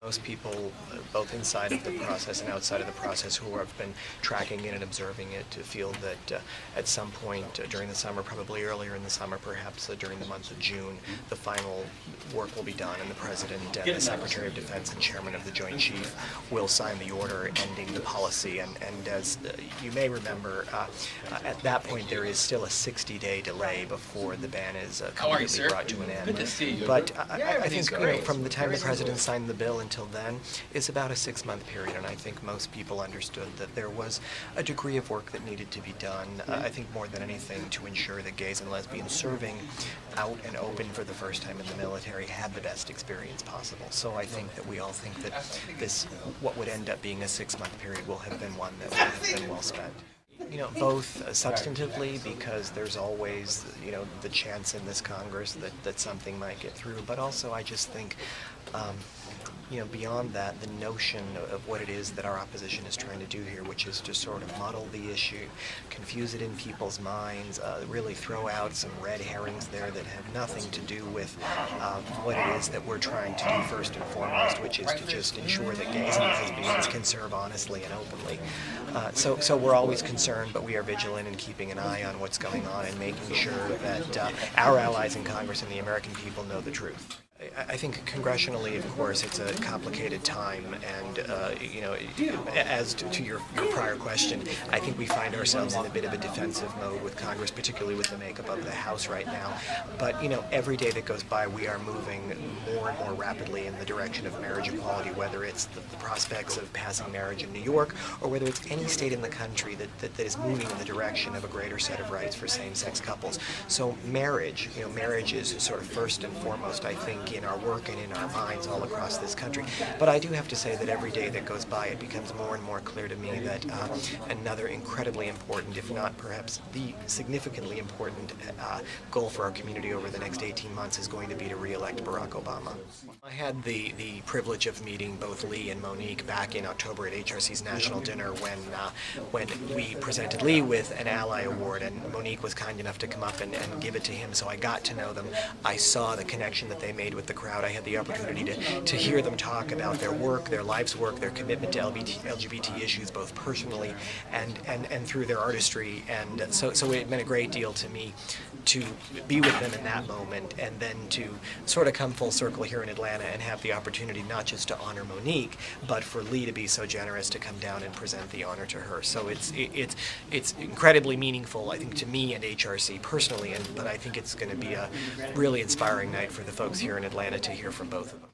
Most people, both inside of the process and outside of the process, who have been tracking it and observing it, to feel that at some point during the summer, probably earlier in the summer, perhaps during the month of June, the final work will be done, and the President and the Secretary of Defense and Chairman of the Joint Chief will sign the order ending the policy. And as you may remember, at that point there is still a 60-day delay before the ban is completely brought to an end. Good to see you. But I think from the time the President signed the bill until then is about a 6-month period, and I think most people understood that there was a degree of work that needed to be done, I think more than anything, to ensure that gays and lesbians serving out and open for the first time in the military had the best experience possible. So I think that we all think that this, what would end up being a 6-month period, will have been one that would have been well spent. You know, both substantively, because there's always, the chance in this Congress that something might get through, but also I just think, beyond that, the notion of what it is that our opposition is trying to do here, which is to sort of muddle the issue, confuse it in people's minds, really throw out some red herrings there that have nothing to do with what it is that we're trying to do first and foremost, which is to just ensure that gays and lesbians can serve honestly and openly. So we're always concerned, but we are vigilant in keeping an eye on what's going on and making sure that our allies in Congress and the American people know the truth. I think congressionally, of course, it's a complicated time, and as to your prior question, I think we find ourselves in a bit of a defensive mode with Congress, particularly with the makeup of the House right now. But every day that goes by, we are moving more and more rapidly in the direction of marriage equality, whether it's the prospects of passing marriage in New York, or whether it's any state in the country that is moving in the direction of a greater set of rights for same-sex couples. So marriage is sort of first and foremost, I think, in our work and in our minds all across this country. But I do have to say that every day that goes by, it becomes more and more clear to me that another incredibly important, if not perhaps the significantly important goal for our community over the next 18 months is going to be to re-elect Barack Obama. I had the privilege of meeting both Lee and Monique back in October at HRC's National Dinner when we presented Lee with an Ally Award, and Monique was kind enough to come up and give it to him, so I got to know them. I saw the connection that they made with the crowd. I had the opportunity to hear them talk about their work, their life's work, their commitment to LGBT issues, both personally and through their artistry. And so it meant a great deal to me to be with them in that moment, and then to sort of come full circle here in Atlanta and have the opportunity not just to honor Monique, but for Lee to be so generous to come down and present the honor to her. So it's incredibly meaningful, I think, to me and HRC personally, but I think it's going to be a really inspiring night for the folks here in Atlanta to hear from both of them.